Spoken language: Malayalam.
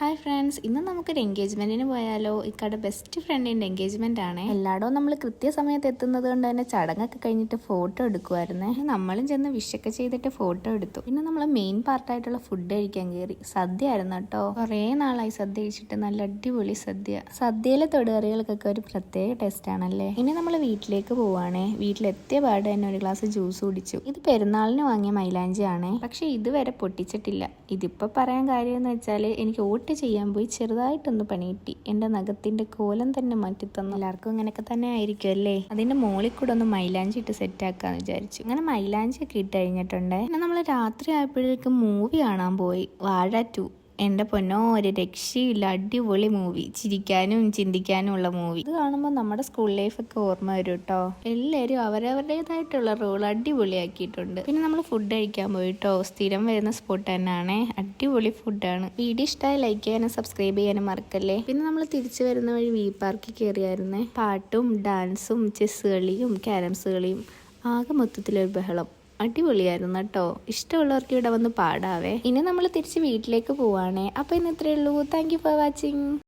ഹായ് ഫ്രണ്ട്സ്, ഇന്ന് നമുക്കൊരു എൻഗേജ്മെന്റിന് പോയാലോ? ഇക്കടെ ബെസ്റ്റ് ഫ്രണ്ടിന്റെ എൻഗേജ്മെന്റ് ആണ്. എല്ലായിടവും നമ്മൾ കൃത്യസമയത്ത് എത്തുന്നത് കൊണ്ട് തന്നെ ചടങ്ങൊക്കെ കഴിഞ്ഞിട്ട് ഫോട്ടോ എടുക്കുമായിരുന്നേ. നമ്മളും ചെന്ന് വിഷൊക്കെ ചെയ്തിട്ട് ഫോട്ടോ എടുത്തു. പിന്നെ നമ്മൾ മെയിൻ പാർട്ടായിട്ടുള്ള ഫുഡ് കഴിക്കാൻ കയറി. സദ്യ ആയിരുന്നു കേട്ടോ. കുറേ നാളായി സദ്യ കഴിച്ചിട്ട്. നല്ല അടിപൊളി സദ്യ. സദ്യയിലെ തൊടുകറികൾക്കൊക്കെ ഒരു പ്രത്യേക ടേസ്റ്റ് ആണല്ലേ. ഇനി നമ്മൾ വീട്ടിലേക്ക് പോവാണേ. വീട്ടിലെത്തിയ പാട് തന്നെ ഒരു ഗ്ലാസ് ജ്യൂസ് കുടിച്ചു. ഇത് പെരുന്നാളിന് വാങ്ങിയ മൈലാഞ്ചി ആണേ, പക്ഷെ ഇതുവരെ പൊട്ടിച്ചിട്ടില്ല. ഇതിപ്പോ പറയാൻ കാര്യം എന്ന് വെച്ചാൽ എനിക്ക് ചെയ്യാൻ പോയി ചെറുതായിട്ടൊന്ന് പണി കിട്ടി. എൻ്റെ നഖത്തിന്റെ കോലം തന്നെ മാറ്റി തന്നു. എല്ലാവർക്കും ഇങ്ങനെയൊക്കെ തന്നെ ആയിരിക്കും അല്ലേ. അതിന്റെ മോളിൽ കൂടെ ഒന്ന് മൈലാഞ്ചി ഇട്ട് സെറ്റ് ആക്കാന്ന് വിചാരിച്ചു. അങ്ങനെ മൈലാഞ്ചി ഒക്കെ ഇട്ട് കഴിഞ്ഞിട്ടുണ്ട്. പിന്നെ നമ്മൾ രാത്രി ആയപ്പോഴേക്കും മൂവി കാണാൻ പോയി, വാഴ 2. എൻ്റെ പൊന്നോ, ഒരു രക്ഷയില്ല. അടിപൊളി മൂവി. ചിരിക്കാനും ചിന്തിക്കാനും ഉള്ള മൂവി. ഇത് കാണുമ്പോൾ നമ്മുടെ സ്കൂൾ ലൈഫൊക്കെ ഓർമ്മ വരും കേട്ടോ. എല്ലാവരും അവരവരുടേതായിട്ടുള്ള റോൾ അടിപൊളിയാക്കിയിട്ടുണ്ട്. പിന്നെ നമ്മൾ ഫുഡ് കഴിക്കാൻ പോയിട്ടോ. സ്ഥിരം വരുന്ന സ്പോട്ട് തന്നെയാണേ. അടിപൊളി ഫുഡാണ്. വീഡിയോ ഇഷ്ടമായി ലൈക്ക് ചെയ്യാനും സബ്സ്ക്രൈബ് ചെയ്യാനും മറക്കല്ലേ. പിന്നെ നമ്മൾ തിരിച്ചു വരുന്ന വഴി വി പാർക്കിൽ കയറിയായിരുന്നേ. പാട്ടും ഡാൻസും ചെസ് കളിയും ക്യാരംസ് കളിയും, ആകെ മൊത്തത്തിലൊരു ബഹളം. അടിപൊളിയായിരുന്നു കേട്ടോ. ഇഷ്ടമുള്ളവർക്ക് ഇവിടെ വന്ന് പാടാവേ. ഇനി നമ്മൾ തിരിച്ച് വീട്ടിലേക്ക് പോവാണേ. അപ്പോൾ ഇന്ന് ഇത്രയേ ഉള്ളൂ. Thank you for watching.